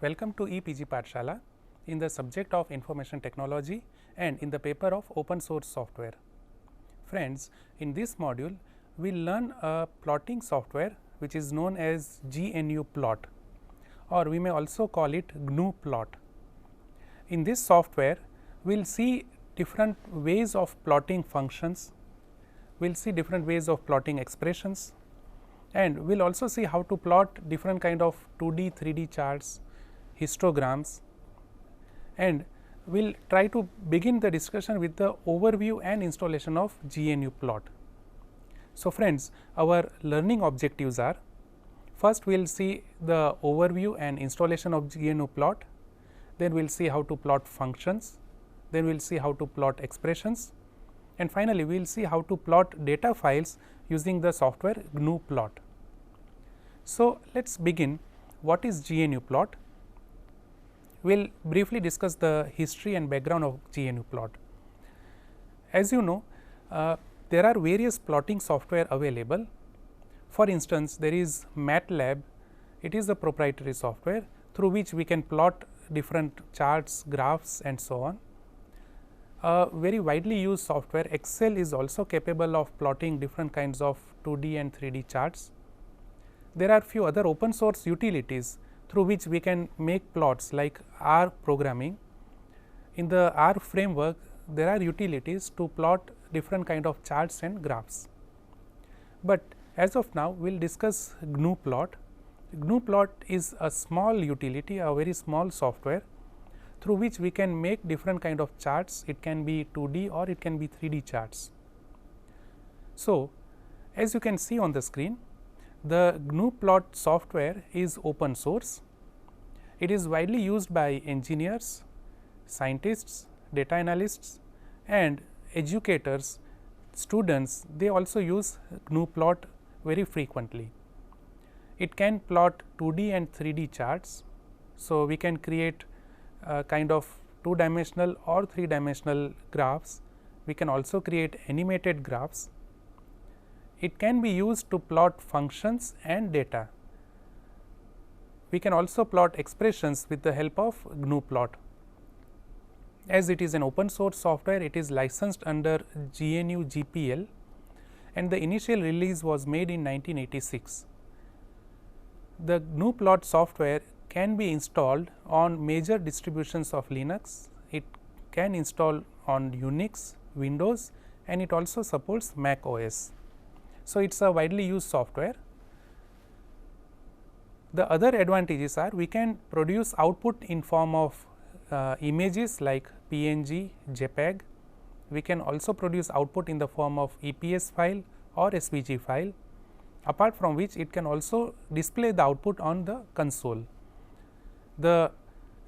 Welcome to EPG Pathshala in the subject of information technology and in the paper of open source software. Friends, in this module we will learn a plotting software which is known as Gnuplot, or we may also call it Gnuplot. In this software we will see different ways of plotting functions, we will see different ways of plotting expressions, and we will also see how to plot different kind of 2D, 3D charts, histograms, and we will try to begin the discussion with the overview and installation of Gnuplot. So, friends, our learning objectives are: first we will see the overview and installation of Gnuplot, then we will see how to plot functions, then we will see how to plot expressions, and finally, we will see how to plot data files using the software Gnuplot. So, let us begin. What is Gnuplot? We will briefly discuss the history and background of Gnuplot. As you know, there are various plotting software available. For instance, there is MATLAB. It is a proprietary software through which we can plot different charts, graphs, and so on. Very widely used software Excel is also capable of plotting different kinds of 2D and 3D charts. There are few other open source utilities through which we can make plots like R programming. In the R framework, there are utilities to plot different kind of charts and graphs. But as of now, we will discuss Gnuplot. Gnuplot is a small utility, a very small software through which we can make different kind of charts. It can be 2D or it can be 3D charts. So, as you can see on the screen, the Gnuplot software is open source. It is widely used by engineers, scientists, data analysts, and educators, students. They also use Gnuplot very frequently. It can plot 2D and 3D charts. So, we can create a kind of 2-dimensional or 3-dimensional graphs. We can also create animated graphs. It can be used to plot functions and data. We can also plot expressions with the help of Gnuplot. As it is an open source software, it is licensed under GNU GPL, and the initial release was made in 1986. The Gnuplot software can be installed on major distributions of Linux. It can install on Unix, Windows, and it also supports Mac OS. So, it is a widely used software. The other advantages are we can produce output in form of images like PNG, JPEG. We can also produce output in the form of EPS file or SVG file, apart from which it can also display the output on the console. The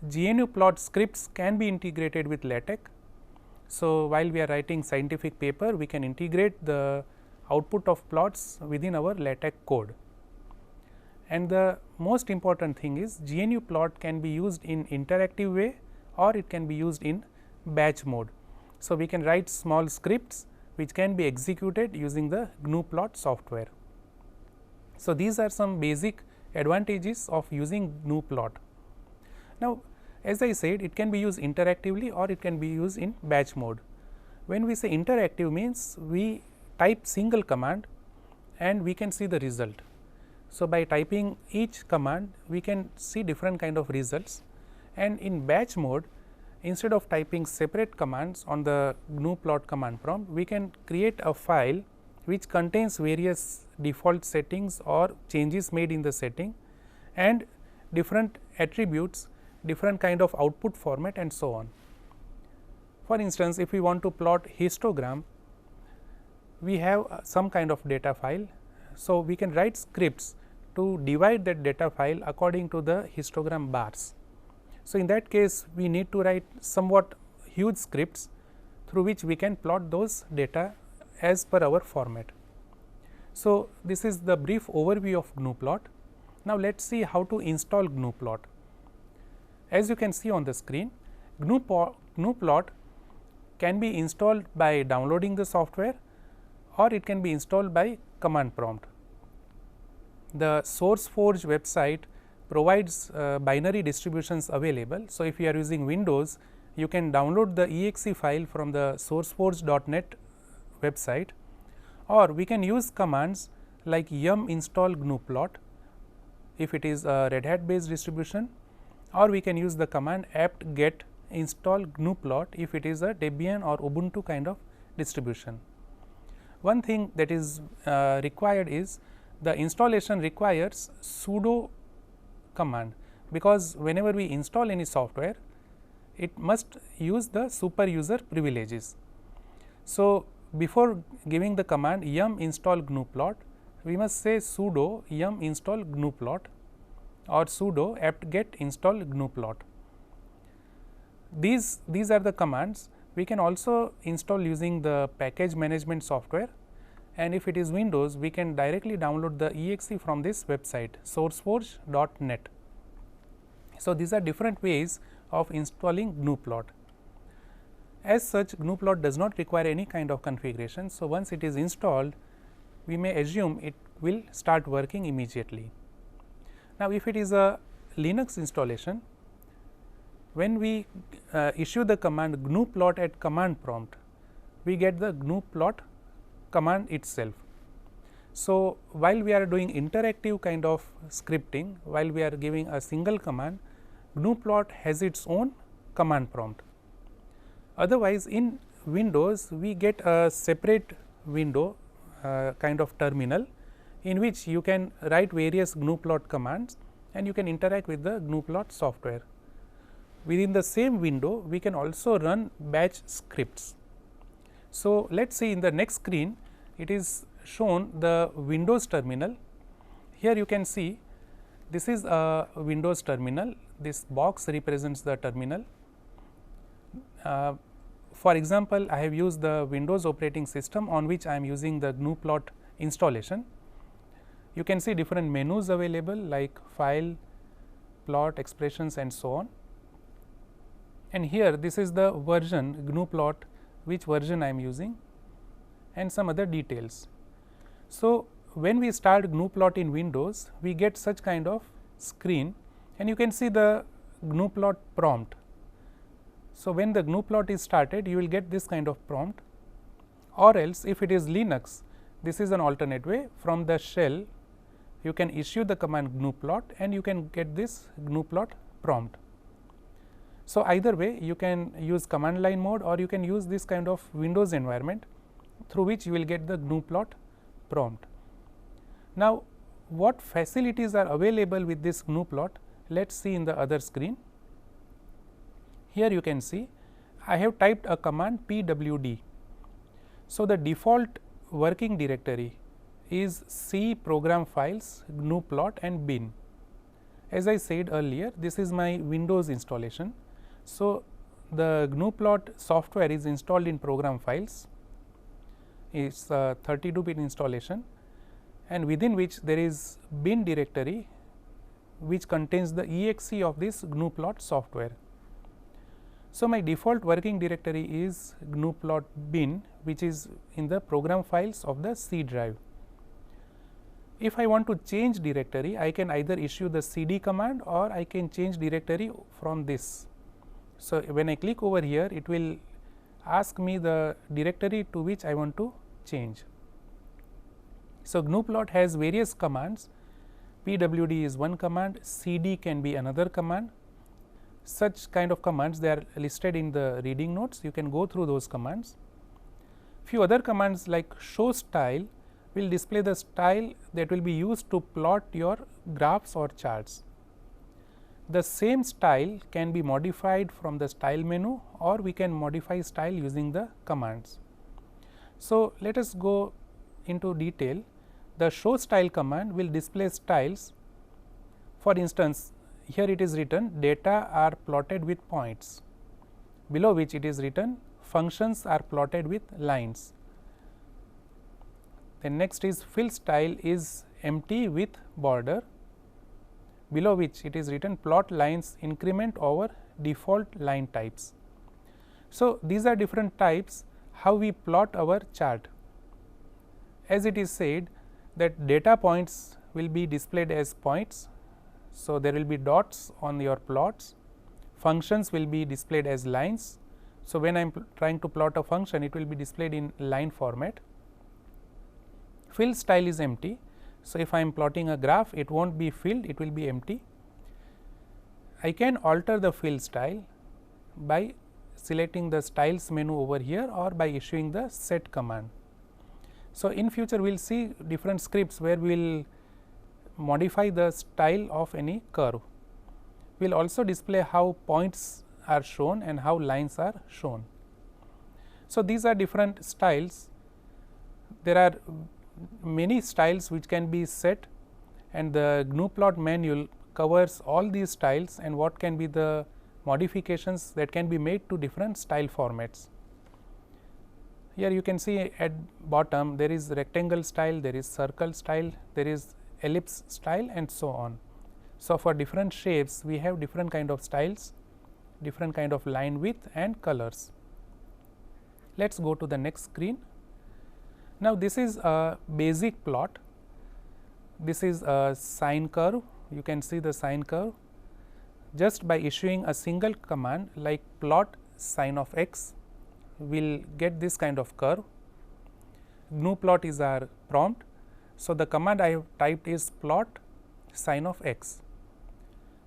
Gnuplot scripts can be integrated with LaTeX. So, while we are writing scientific paper, we can integrate the output of plots within our LaTeX code. And the most important thing is Gnuplot can be used in interactive way or it can be used in batch mode. So, we can write small scripts which can be executed using the Gnuplot software. So, these are some basic advantages of using Gnuplot. Now, as I said, it can be used interactively or it can be used in batch mode. When we say interactive, means we type single command and we can see the result. So, by typing each command we can see different kind of results, and in batch mode, instead of typing separate commands on the Gnuplot command prompt, we can create a file which contains various default settings or changes made in the setting and different attributes, different kind of output format, and so on. For instance, if we want to plot histogram, we have some kind of data file. So, we can write scripts to divide that data file according to the histogram bars. So, in that case, we need to write somewhat huge scripts through which we can plot those data as per our format. So, this is the brief overview of Gnuplot. Now, let us see how to install Gnuplot. As you can see on the screen, Gnuplot can be installed by downloading the software or it can be installed by command prompt. The SourceForge website provides binary distributions available. So, if you are using Windows, you can download the exe file from the sourceforge.net website, or we can use commands like yum install Gnuplot if it is a Red Hat based distribution, or we can use the command apt get install Gnuplot if it is a Debian or Ubuntu kind of distribution. One thing that is required is the installation requires sudo command, because whenever we install any software, it must use the super user privileges. So, before giving the command yum install Gnuplot, we must say sudo yum install Gnuplot or sudo apt get install Gnuplot. These are the commands. We can also install using the package management software, and if it is Windows, we can directly download the exe from this website sourceforge.net. So, these are different ways of installing Gnuplot. As such, Gnuplot does not require any kind of configuration. So, once it is installed, we may assume it will start working immediately. Now, if it is a Linux installation, when we issue the command Gnuplot at command prompt, we get the Gnuplot command itself. So, while we are doing interactive kind of scripting, while we are giving a single command, Gnuplot has its own command prompt. Otherwise, in Windows, we get a separate window kind of terminal, in which you can write various Gnuplot commands and you can interact with the Gnuplot software. Within the same window, we can also run batch scripts. So, let us see in the next screen, it is shown the Windows terminal. Here you can see this is a Windows terminal, this box represents the terminal. For example, I have used the Windows operating system on which I am using the Gnuplot installation. You can see different menus available like file, plot, expressions and so on. And here this is the version Gnuplot, which version I am using, and some other details. So, when we start Gnuplot in Windows, we get such kind of screen, and you can see the Gnuplot prompt. So, when the Gnuplot is started, you will get this kind of prompt, or else if it is Linux, this is an alternate way. From the shell, you can issue the command Gnuplot and you can get this Gnuplot prompt. So, either way you can use command line mode, or you can use this kind of Windows environment through which you will get the Gnuplot prompt. Now, what facilities are available with this Gnuplot? Let us see in the other screen. Here you can see I have typed a command pwd. So, the default working directory is C program files, Gnuplot and bin. As I said earlier, this is my Windows installation. So, the Gnuplot software is installed in program files, it is a 32-bit installation, and within which there is bin directory which contains the exe of this Gnuplot software. So, my default working directory is Gnuplot bin, which is in the program files of the C drive. If I want to change directory, I can either issue the cd command or I can change directory from this. So, when I click over here, it will ask me the directory to which I want to change. So, Gnuplot has various commands. Pwd is one command, cd can be another command. Such kind of commands, they are listed in the reading notes, you can go through those commands. Few other commands like show style will display the style that will be used to plot your graphs or charts. The same style can be modified from the style menu, or we can modify style using the commands. So, let us go into detail. The show style command will display styles. For instance, here it is written data are plotted with points, below which it is written functions are plotted with lines. Then next is fill style is empty with border, below which it is written plot lines increment over default line types. So, these are different types how we plot our chart. As it is said that data points will be displayed as points. So, there will be dots on your plots, functions will be displayed as lines. So, when I am trying to plot a function, it will be displayed in line format. Fill style is empty. So, if I am plotting a graph, it will not be filled, it will be empty. I can alter the fill style by selecting the styles menu over here or by issuing the set command. So, in future we will see different scripts where we will modify the style of any curve. We will also display how points are shown and how lines are shown. So, these are different styles. There are many styles which can be set, and the Gnuplot manual covers all these styles and what can be the modifications that can be made to different style formats. Here you can see at bottom there is rectangle style, there is circle style, there is ellipse style and so on. So, for different shapes we have different kind of styles, different kind of line width and colors. Let us go to the next screen. Now, this is a basic plot. This is a sine curve. You can see the sine curve. Just by issuing a single command like plot sine of x, we will get this kind of curve. Gnuplot is our prompt. So, the command I have typed is plot sine of x.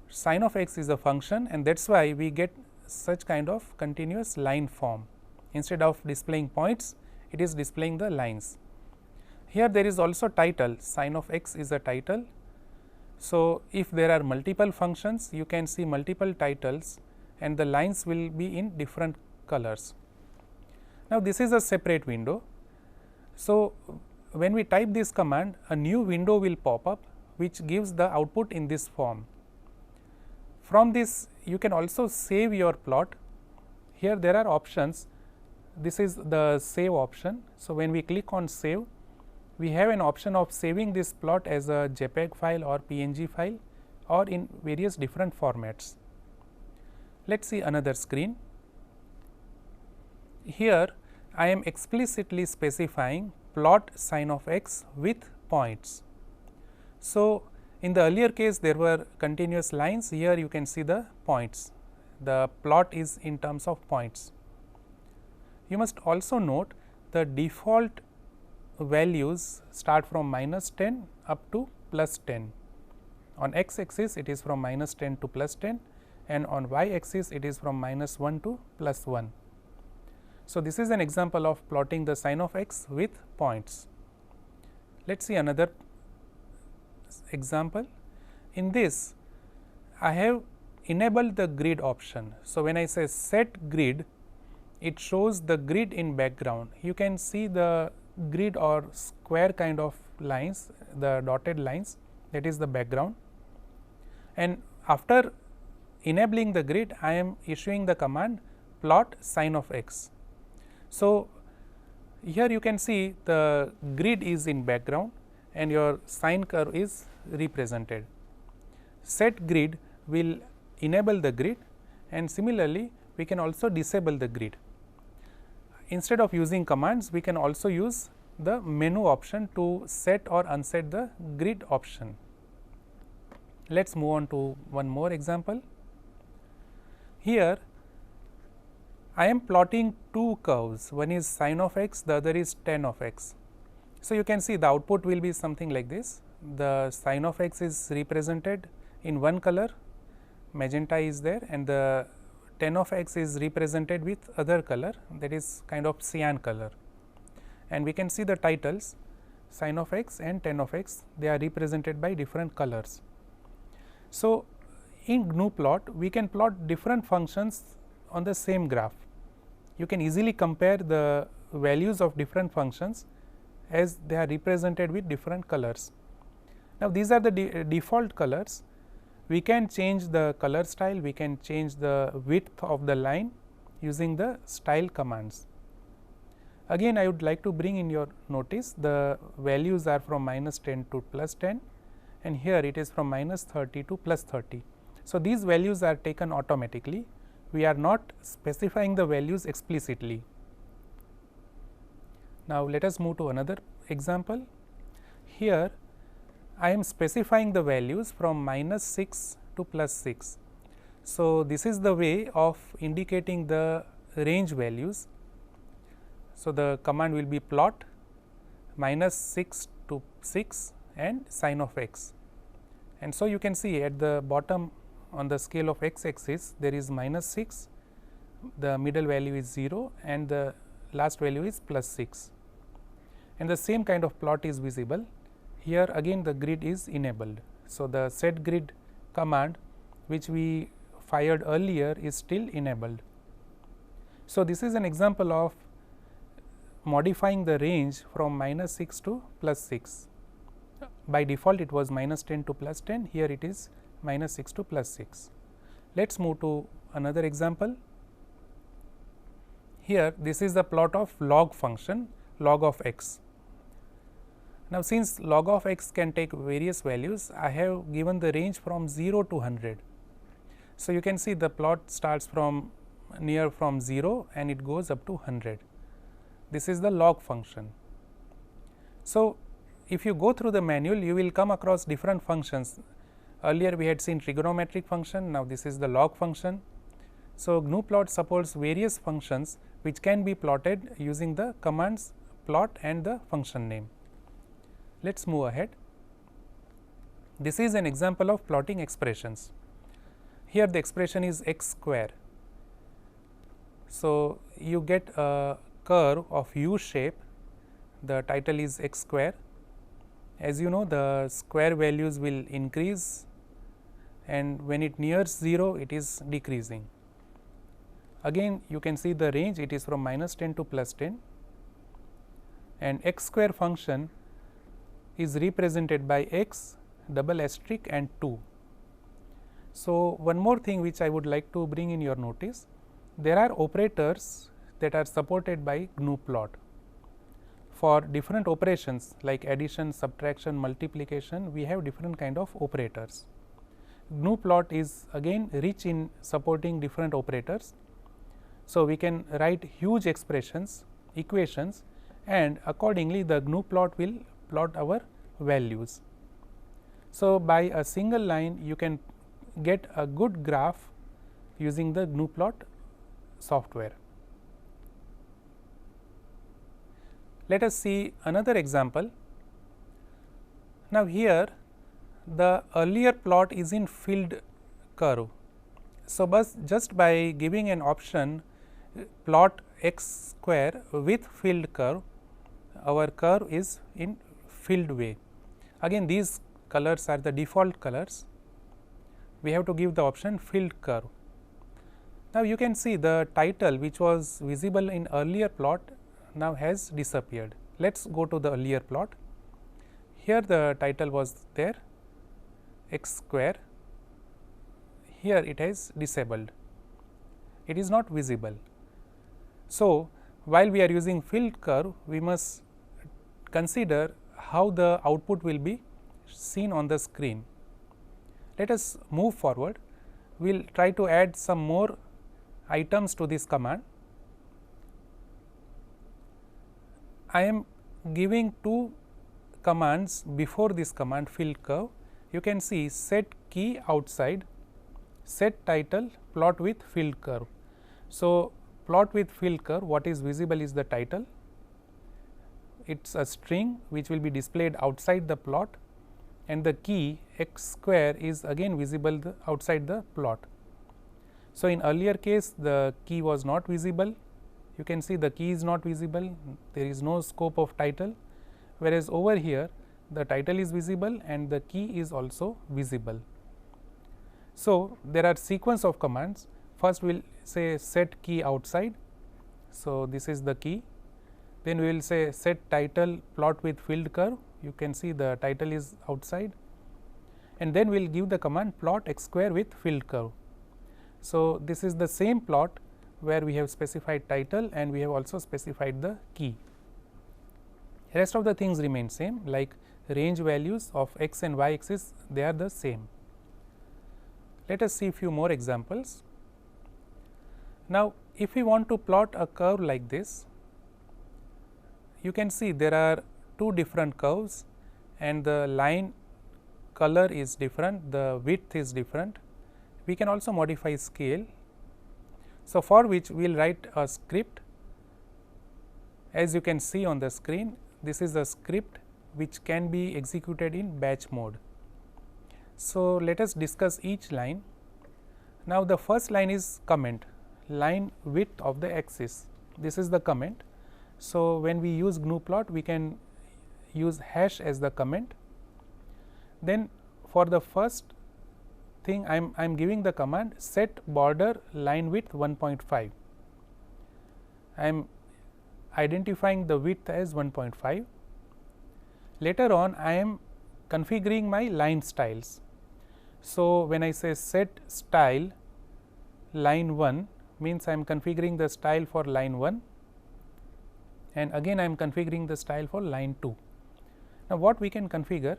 Sine of x is a function, and that is why we get such kind of continuous line form. Instead of displaying points, it is displaying the lines. Here there is also title, sine of x is a title. So, if there are multiple functions, you can see multiple titles and the lines will be in different colors. Now, this is a separate window. So, when we type this command, a new window will pop up which gives the output in this form. From this you can also save your plot. Here there are options. This is the save option. So, when we click on save, we have an option of saving this plot as a JPEG file or PNG file or in various different formats. Let us see another screen. Here I am explicitly specifying plot sine of x with points. So, in the earlier case there were continuous lines, here you can see the points. The plot is in terms of points. You must also note the default values start from -10 up to +10. On x axis it is from -10 to +10 and on y axis it is from -1 to +1. So, this is an example of plotting the sine of x with points. Let us see another example. In this I have enabled the grid option. So, when I say set grid, it shows the grid in background. You can see the grid or square kind of lines, the dotted lines, that is the background. And after enabling the grid, I am issuing the command plot sine of x. So, here you can see the grid is in background and your sine curve is represented. Set grid will enable the grid, and similarly we can also disable the grid. Instead of using commands, we can also use the menu option to set or unset the grid option. Let us move on to one more example. Here I am plotting two curves, one is sine of x, the other is tan of x. So, you can see the output will be something like this. The sine of x is represented in one color, magenta is there, and the tan of x is represented with other color, that is kind of cyan color. And we can see the titles sine of x and tan of x, they are represented by different colors. So, in Gnuplot we can plot different functions on the same graph. You can easily compare the values of different functions as they are represented with different colors. Now, these are the default colors. We can change the color style, we can change the width of the line using the style commands. Again, I would like to bring in your notice the values are from -10 to +10 and here it is from -30 to +30. So, these values are taken automatically. We are not specifying the values explicitly. Now, let us move to another example. Here I am specifying the values from -6 to +6. So, this is the way of indicating the range values. So, the command will be plot -6 to 6 and sin of x. And so, you can see at the bottom on the scale of x axis there is -6, the middle value is 0 and the last value is +6, and the same kind of plot is visible. Here again the grid is enabled. So, the set grid command which we fired earlier is still enabled. So, this is an example of modifying the range from -6 to +6. By default it was -10 to +10, here it is -6 to +6. Let us move to another example. Here this is the plot of log function, log of x. Now, since log of x can take various values, I have given the range from 0 to 100. So, you can see the plot starts from 0 and it goes up to 100. This is the log function. So, if you go through the manual, you will come across different functions. Earlier we had seen trigonometric function, now this is the log function. So, Gnuplot supports various functions which can be plotted using the commands plot and the function name. Let us move ahead. This is an example of plotting expressions. Here the expression is x square. So, you get a curve of u shape, the title is x square. As you know, the square values will increase and when it nears 0 it is decreasing. Again you can see the range, it is from -10 to +10, and x square function is represented by x double asterisk and 2. So, one more thing which I would like to bring in your notice, there are operators that are supported by Gnuplot. For different operations like addition, subtraction, multiplication, we have different kind of operators. Gnuplot is again rich in supporting different operators. So, we can write huge expressions, equations, and accordingly the Gnuplot will plot our values. So, by a single line you can get a good graph using the Gnuplot software. Let us see another example. Now, here the earlier plot is in filled curve. So, just by giving an option plot x square with filled curve, our curve is in filled way. Again these colors are the default colors, we have to give the option filled curve. Now, you can see the title which was visible in earlier plot now has disappeared. Let us go to the earlier plot. Here the title was there x square, here it is disabled, it is not visible. So, while we are using filled curve, we must consider how the output will be seen on the screen. Let us move forward, we will try to add some more items to this command. I am giving two commands before this command filled curve. You can see set key outside, set title, plot with filled curve. So, plot with filled curve, what is visible is the title, it is a string which will be displayed outside the plot, and the key x square is again visible outside the plot. So, in earlier case the key was not visible, you can see the key is not visible, there is no scope of title, whereas over here the title is visible and the key is also visible. So, there are sequence of commands. First we will say set key outside. So, this is the key. Then we will say set title plot with filled curve. You can see the title is outside, and then we will give the command plot x square with filled curve. So, this is the same plot where we have specified title and we have also specified the key. Rest of the things remain same, like range values of x and y axis, they are the same. Let us see few more examples. Now, if we want to plot a curve like this, you can see there are two different curves and the line color is different, the width is different. We can also modify scale. So, for which we will write a script. As you can see on the screen, this is a script which can be executed in batch mode. So, let us discuss each line. Now, the first line is comment, line width of the axis. This is the comment. So, when we use Gnuplot, we can use hash as the comment. Then for the first thing, I am giving the command set border line width 1.5. I am identifying the width as 1.5. Later on, I am configuring my line styles. So, when I say set style line 1, means I am configuring the style for line 1, and again I am configuring the style for line 2. Now, what we can configure?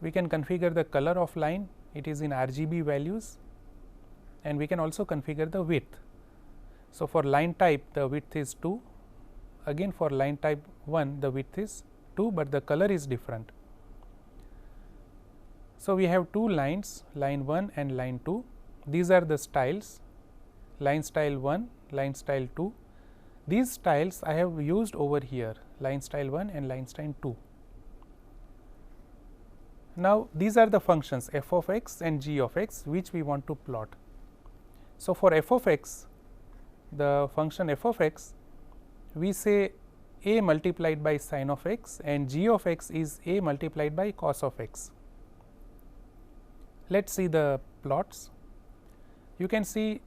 We can configure the color of line, it is in RGB values, and we can also configure the width. So, for line type the width is 2, again for line type 1 the width is 2, but the color is different. So, we have two lines, line 1 and line 2. These are the styles, line style 1, line style 2. These styles I have used over here, line style 1 and line style 2. Now, these are the functions f of x and g of x which we want to plot. So, for f of x, the function f of x, we say a multiplied by sin of x, and g of x is a multiplied by cos of x. Let us see the plots. You can see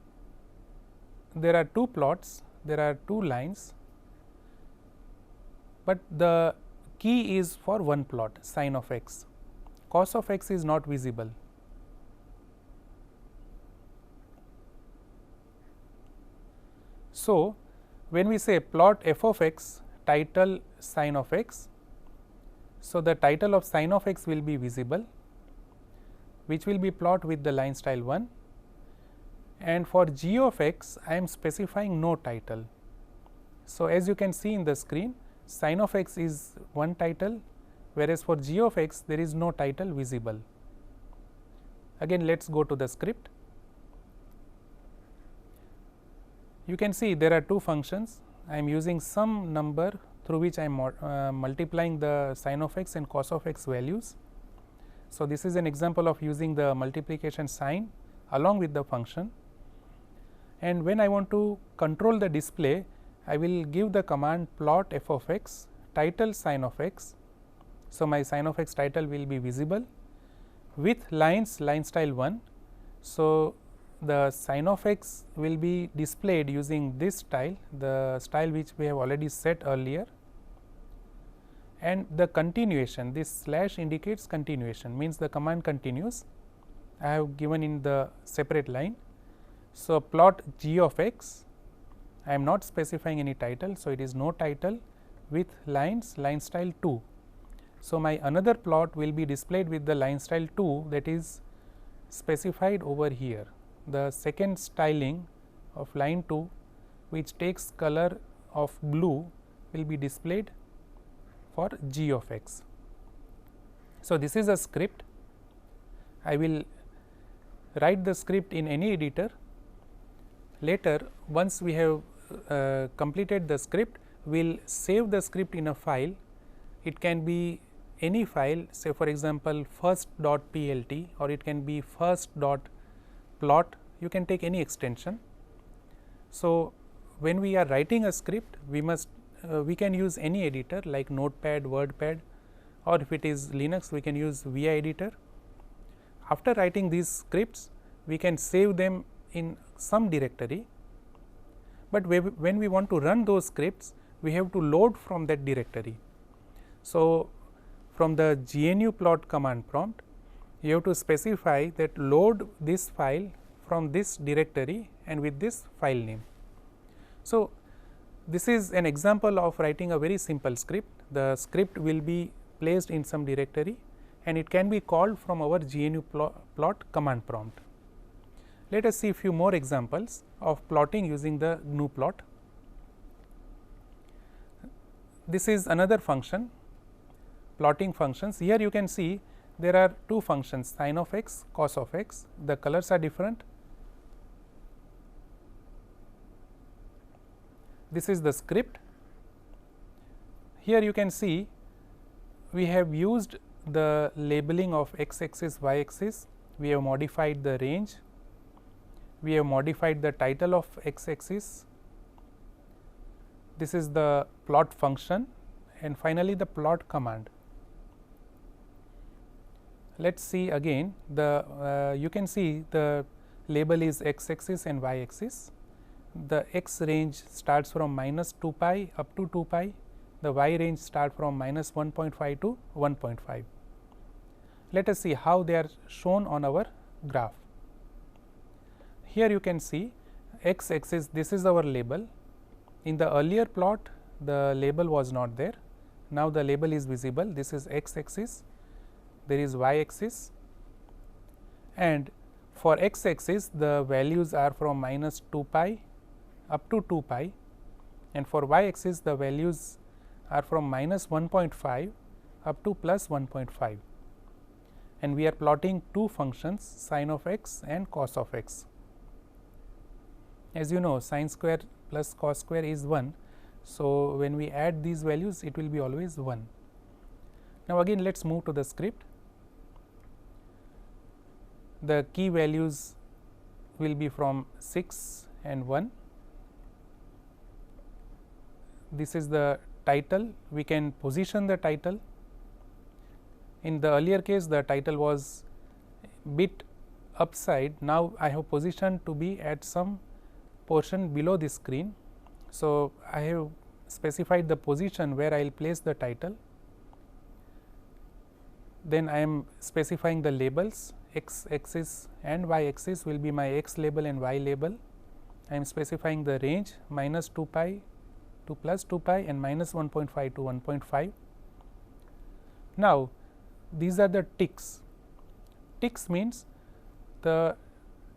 there are two plots, there are two lines, but the key is for one plot, sin of x. Cos of x is not visible. So, when we say plot f of x, title sin of x, so the title of sin of x will be visible, which will be plot with the line style 1, and for g of x I am specifying no title. So, as you can see in the screen, sin of x is one title, whereas for g of x there is no title visible. Again, let us go to the script. You can see there are two functions. I am using some number through which I am multiplying the sin of x and cos of x values. So, this is an example of using the multiplication sign along with the function, and when I want to control the display, I will give the command plot f of x, title sin of x. So, my sin of x title will be visible with lines line style 1. So, the sin of x will be displayed using this style, the style which we have already set earlier, and the continuation, this slash indicates continuation, means the command continues. I have given in the separate line. So, plot g of x, I am not specifying any title. So, it is no title with lines line style 2. So, my another plot will be displayed with the line style 2, that is specified over here. The second styling of line 2, which takes color of blue, will be displayed for g of x. So, this is a script. I will write the script in any editor. Later, once we have completed the script, we will save the script in a file. It can be any file, say for example, first.plt, or it can be first.plot. You can take any extension. So, when we are writing a script, we can use any editor like Notepad, WordPad, or if it is Linux, we can use VI editor. After writing these scripts, we can save them in some directory, but when we want to run those scripts, we have to load from that directory. So, from the Gnuplot command prompt, you have to specify that load this file from this directory and with this file name. So, this is an example of writing a very simple script. The script will be placed in some directory and it can be called from our Gnuplot command prompt. Let us see a few more examples of plotting using the Gnuplot. This is another function, plotting functions. Here you can see there are two functions, sin of x, cos of x. The colors are different. This is the script. Here you can see we have used the labeling of x axis, y axis. We have modified the range. We have modified the title of x axis. This is the plot function, and finally, the plot command. Let us see again the you can see the label is x axis and y axis. The x range starts from minus 2 pi up to 2 pi, the y range starts from minus 1.5 to 1.5. Let us see how they are shown on our graph. Here you can see x axis, this is our label. In the earlier plot, the label was not there. Now, the label is visible. This is x axis, there is y axis, and for x axis the values are from minus 2 pi up to 2 pi, and for y axis the values are from minus 1.5 up to plus 1.5, and we are plotting two functions, sin of x and cos of x. As you know, sin square plus cos square is 1. So, when we add these values, it will be always 1. Now, again let us move to the script. The key values will be from 6 and 1. This is the title. We can position the title. In the earlier case, the title was bit upside. Now, I have positioned to be at some portion below the screen. So, I have specified the position where I will place the title. Then I am specifying the labels, x axis and y axis will be my x label and y label. I am specifying the range minus 2 pi to plus 2 pi and minus 1.5 to 1.5. Now, these are the ticks. Ticks means the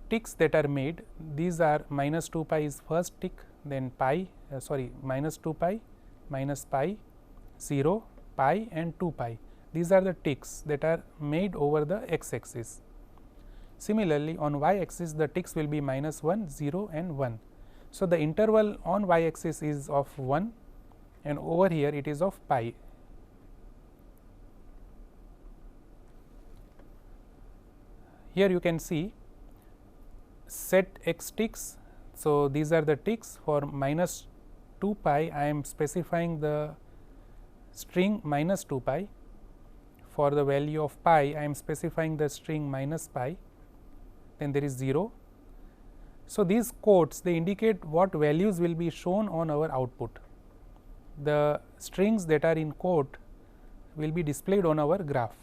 ticks that are made, these are minus 2 pi is first tick, then pi minus 2 pi, minus pi, 0, pi and 2 pi. These are the ticks that are made over the x axis. Similarly, on y axis the ticks will be minus 1, 0 and 1. So, the interval on y axis is of 1 and over here it is of pi. Here you can see set x ticks. So, these are the ticks. For minus 2 pi I am specifying the string minus 2 pi. For the value of pi I am specifying the string minus pi, then there is 0. So, these quotes they indicate what values will be shown on our output. The strings that are in quote will be displayed on our graph,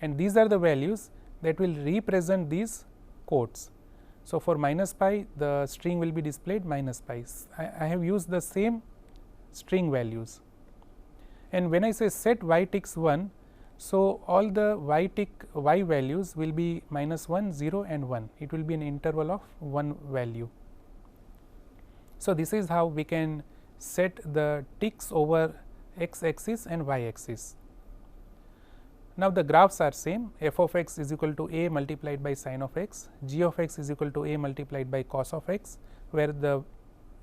and these are the values that will represent these quotes. So, for minus pi the string will be displayed minus pi. I have used the same string values, and when I say set y ticks 1, so all the y tick y values will be minus 1, 0 and 1. It will be an interval of 1 value. So, this is how we can set the ticks over x axis and y axis. Now, the graphs are same, f of x is equal to a multiplied by sin of x, g of x is equal to a multiplied by cos of x, where the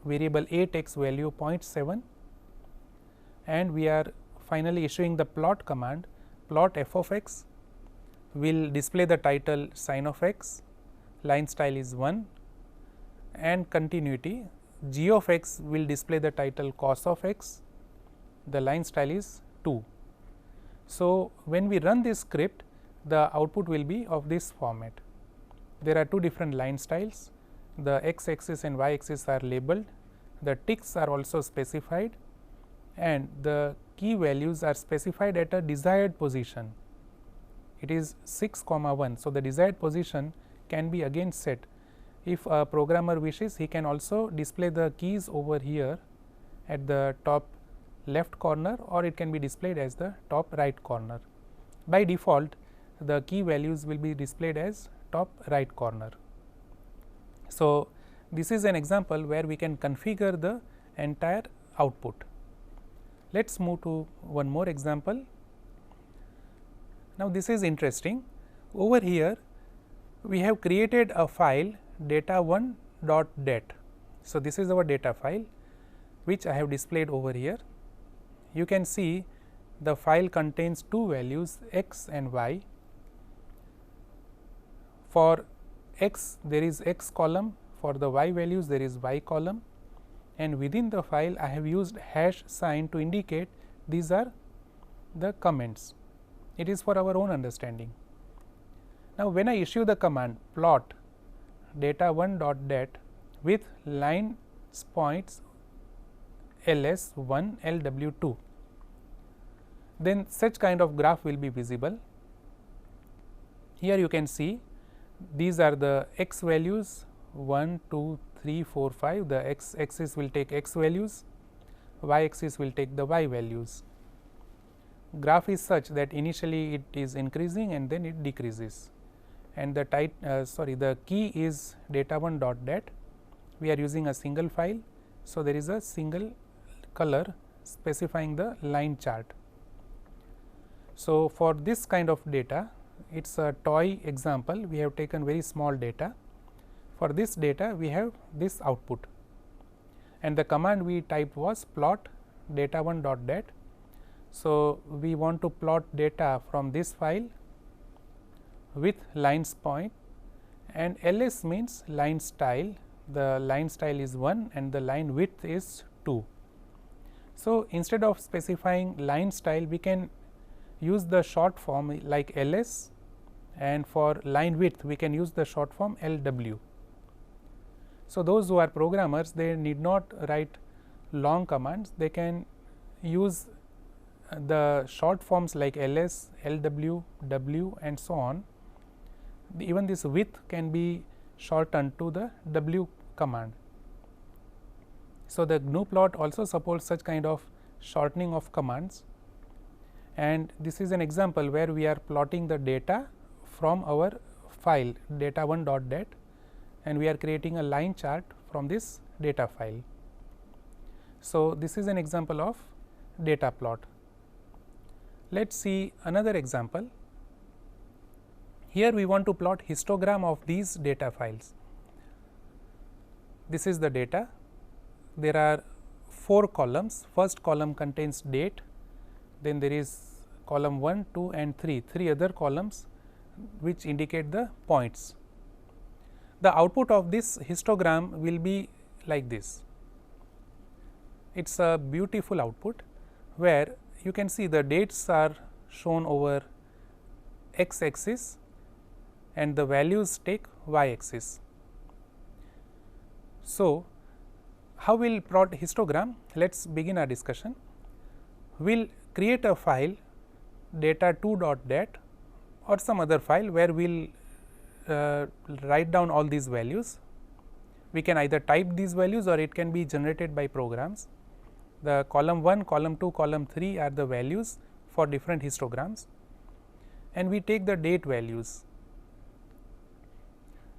variable a takes value 0.7, and we are finally issuing the plot command. Plot f of x will display the title sin of x, line style is 1, and continuity. G of x will display the title cos of x, the line style is 2. So, when we run this script, the output will be of this format. There are two different line styles, the x axis and y axis are labeled, the ticks are also specified, and the key values are specified at a desired position. It is 6, 1. So, the desired position can be again set. If a programmer wishes, he can also display the keys over here at the top left corner, or it can be displayed as the top right corner. By default, the key values will be displayed as top right corner. So, this is an example where we can configure the entire output. Let us move to one more example. Now, this is interesting. Over here we have created a file data1.dat. So, this is our data file which I have displayed over here. You can see the file contains two values x and y. For x there is x column, for the y values there is y column, and within the file I have used hash sign to indicate these are the comments. It is for our own understanding. Now, when I issue the command plot data1.dat with line points ls1 lw2, then such kind of graph will be visible. Here you can see these are the x values 1, 2, 3, 4, 5. The x axis will take x values, y axis will take the y values. Graph is such that initially it is increasing and then it decreases, and the the key is data1.dat. We are using a single file. So, there is a single color specifying the line chart. So, for this kind of data, it is a toy example, we have taken very small data. For this data we have this output, and the command we typed was plot data1.dat. So, we want to plot data from this file with lines point, and ls means line style. The line style is 1 and the line width is 2. So, instead of specifying line style, we can use the short form like ls, and for line width we can use the short form lw. So, those who are programmers, they need not write long commands, they can use the short forms like ls, lw, w and so on. Even this width can be shortened to the w command. So, the Gnuplot also supports such kind of shortening of commands, and this is an example where we are plotting the data from our file data1.dat, and we are creating a line chart from this data file. So, this is an example of data plot. Let us see another example. Here we want to plot histogram of these data files. This is the data. There are 4 columns. First column contains date, then there is column 1, 2 and 3 other columns which indicate the points. The output of this histogram will be like this. It is a beautiful output where you can see the dates are shown over x axis and the values take y axis. So, how we will plot histogram? Let us begin our discussion. We will create a file data2.dat or some other file where we will write down all these values. We can either type these values or it can be generated by programs. The column 1, column 2, column 3 are the values for different histograms, and we take the date values.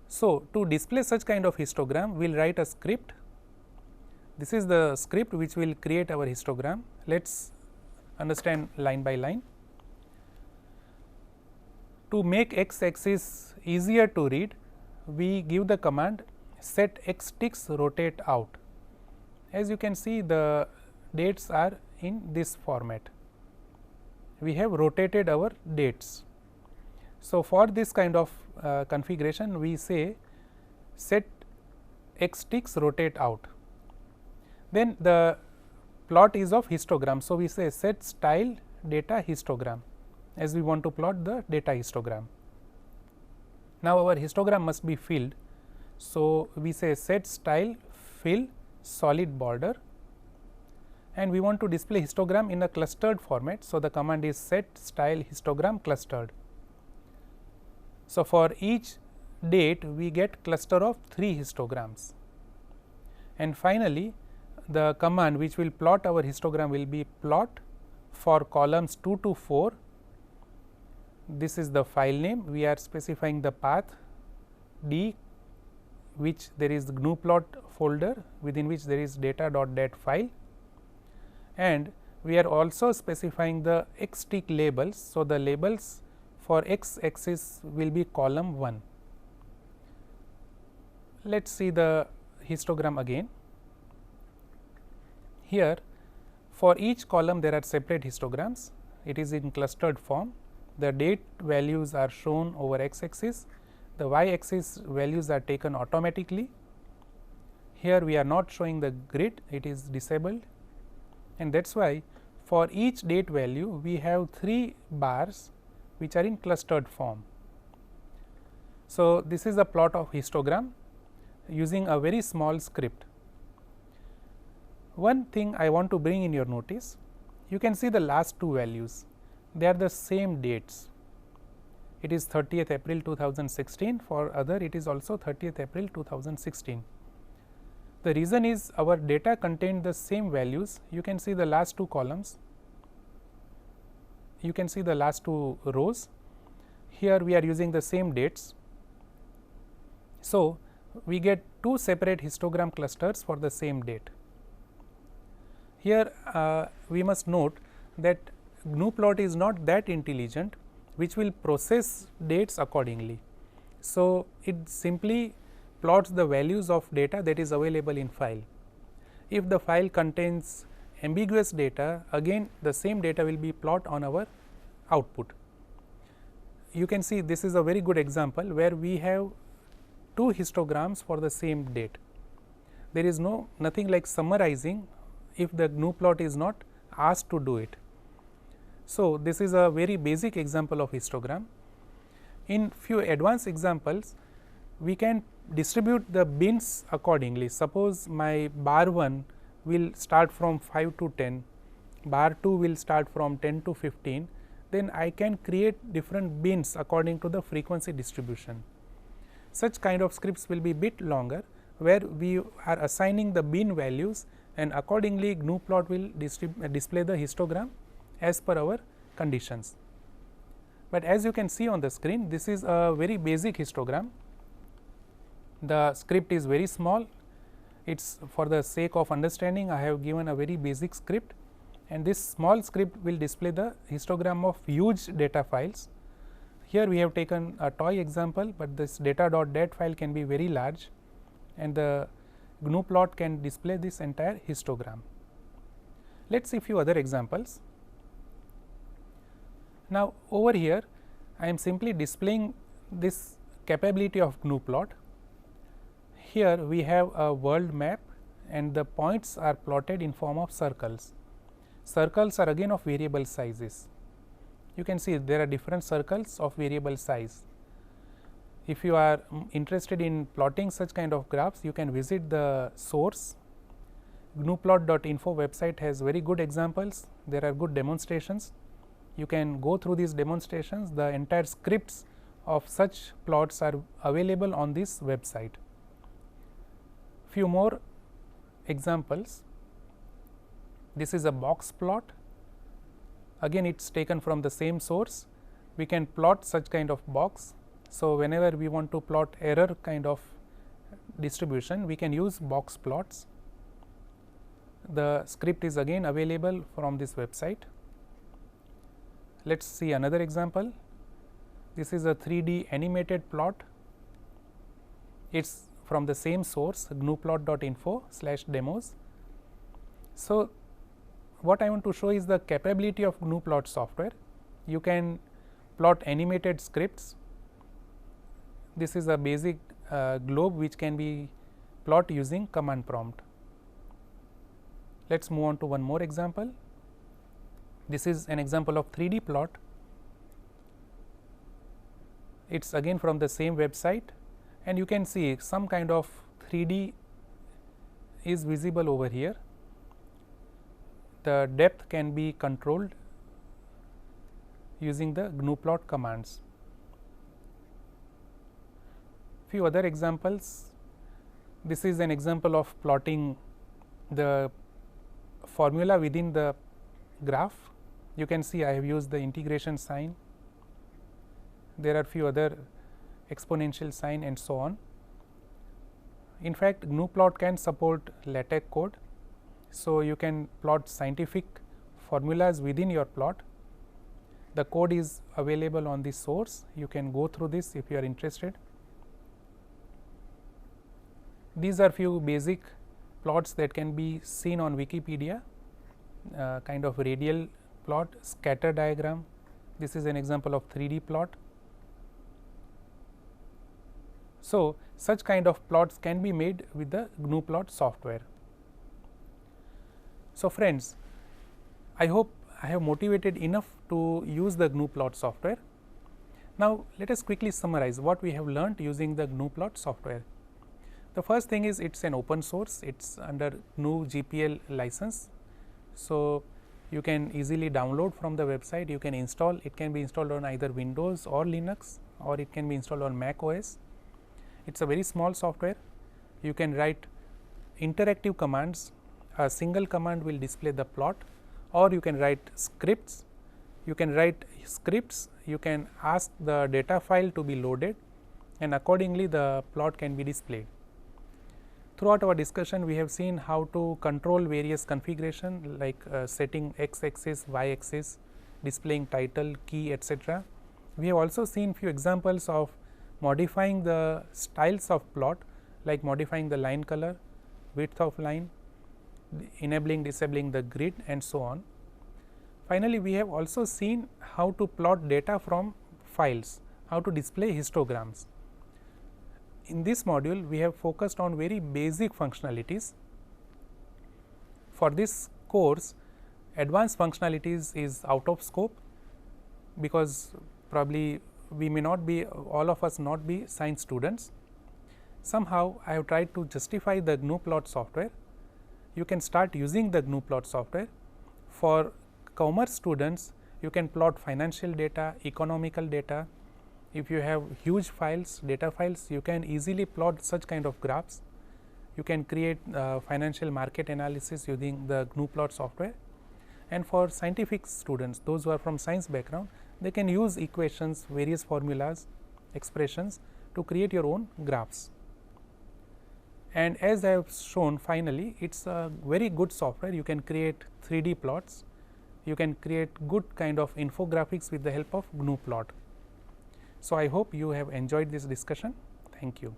So, to display such kind of histogram, we will write a script. This is the script which will create our histogram. Let us understand line by line. To make x axis easier to read, we give the command set x ticks rotate out. As you can see, the dates are in this format. We have rotated our dates. So, for this kind of configuration, we say set x ticks rotate out. Then the plot is of histogram. So, we say set style data histogram, as we want to plot the data histogram. Now, our histogram must be filled. So, we say set style fill solid border, and we want to display histogram in a clustered format. So, the command is set style histogram clustered. So, for each date we get cluster of 3 histograms, and finally, the command which will plot our histogram will be plot for columns 2 to 4. This is the file name. We are specifying the path D, which there is Gnuplot folder within which there is data.dat file, and we are also specifying the x tick labels. So, the labels for x axis will be column 1. Let us see the histogram again. Here for each column there are separate histograms, it is in clustered form. The date values are shown over x axis, the y axis values are taken automatically. Here we are not showing the grid, it is disabled, and that is why for each date value we have 3 bars which are in clustered form. So, this is a plot of histogram using a very small script. One thing I want to bring in your notice, you can see the last 2 values, they are the same dates. It is 30th April 2016, for other it is also 30th April 2016. The reason is our data contained the same values. You can see the last 2 columns, you can see the last 2 rows. Here we are using the same dates. So, we get 2 separate histogram clusters for the same date. Here we must note that Gnuplot is not that intelligent which will process dates accordingly. So, it simply plots the values of data that is available in file. If the file contains ambiguous data, again the same data will be plot on our output. You can see this is a very good example where we have 2 histograms for the same date. There is nothing like summarizing if the Gnuplot is not asked to do it. So, this is a very basic example of histogram. In few advanced examples, we can distribute the bins accordingly. Suppose my bar 1 will start from 5 to 10, bar 2 will start from 10 to 15, then I can create different bins according to the frequency distribution. Such kind of scripts will be bit longer, where we are assigning the bin values and accordingly Gnuplot will display the histogram as per our conditions. But as you can see on the screen, this is a very basic histogram. The script is very small, it is for the sake of understanding I have given a very basic script, and this small script will display the histogram of huge data files. Here we have taken a toy example, but this data.dat file can be very large and the Gnuplot can display this entire histogram. Let us see few other examples. Now, over here I am simply displaying this capability of Gnuplot. Here we have a world map and the points are plotted in form of circles. Circles are again of variable sizes. You can see there are different circles of variable size. If you are interested in plotting such kind of graphs, you can visit the source. Gnuplot.info website has very good examples, there are good demonstrations. You can go through these demonstrations, the entire scripts of such plots are available on this website. Few more examples. This is a box plot, again it is taken from the same source. We can plot such kind of box. So, whenever we want to plot error kind of distribution, we can use box plots. The script is again available from this website. Let us see another example. This is a 3D animated plot. It is from the same source gnuplot.info/demos. So, what I want to show is the capability of Gnuplot software. You can plot animated scripts. This is a basic globe which can be plot using command prompt. Let us move on to one more example. This is an example of 3D plot. It is again from the same website and you can see some kind of 3D is visible over here. The depth can be controlled using the Gnuplot commands. Few other examples. This is an example of plotting the formula within the graph. You can see I have used the integration sign. There are few other exponential sign and so on. In fact, Gnuplot can support LaTeX code. So, you can plot scientific formulas within your plot. The code is available on the source. You can go through this if you are interested. These are few basic plots that can be seen on Wikipedia, kind of radial plot, scatter diagram. This is an example of 3D plot. So, such kind of plots can be made with the Gnuplot software. So, friends, I hope I have motivated enough to use the Gnuplot software. Now, let us quickly summarize what we have learnt using the Gnuplot software. The first thing is it is an open source, it is under GNU GPL license. So, you can easily download from the website, you can install, it can be installed on either Windows or Linux, or it can be installed on Mac OS. It is a very small software. You can write interactive commands, a single command will display the plot, or you can write scripts. You can write scripts, you can ask the data file to be loaded, and accordingly the plot can be displayed. Throughout our discussion, we have seen how to control various configuration like setting x axis, y axis, displaying title, key, etc. We have also seen few examples of modifying the styles of plot, like modifying the line color, width of line, enabling, disabling the grid, and so on. Finally, we have also seen how to plot data from files, how to display histograms. In this module, we have focused on very basic functionalities. For this course, advanced functionalities is out of scope, because probably we may not be, all of us not be science students. Somehow, I have tried to justify the Gnuplot software. You can start using the Gnuplot software. For commerce students, you can plot financial data, economical data. If you have huge files, data files, you can easily plot such kind of graphs. You can create financial market analysis using the Gnuplot software. And for scientific students, those who are from science background, they can use equations, various formulas, expressions to create your own graphs. And as I have shown, finally, it is a very good software. You can create 3D plots, you can create good kind of infographics with the help of Gnuplot. So, I hope you have enjoyed this discussion. Thank you.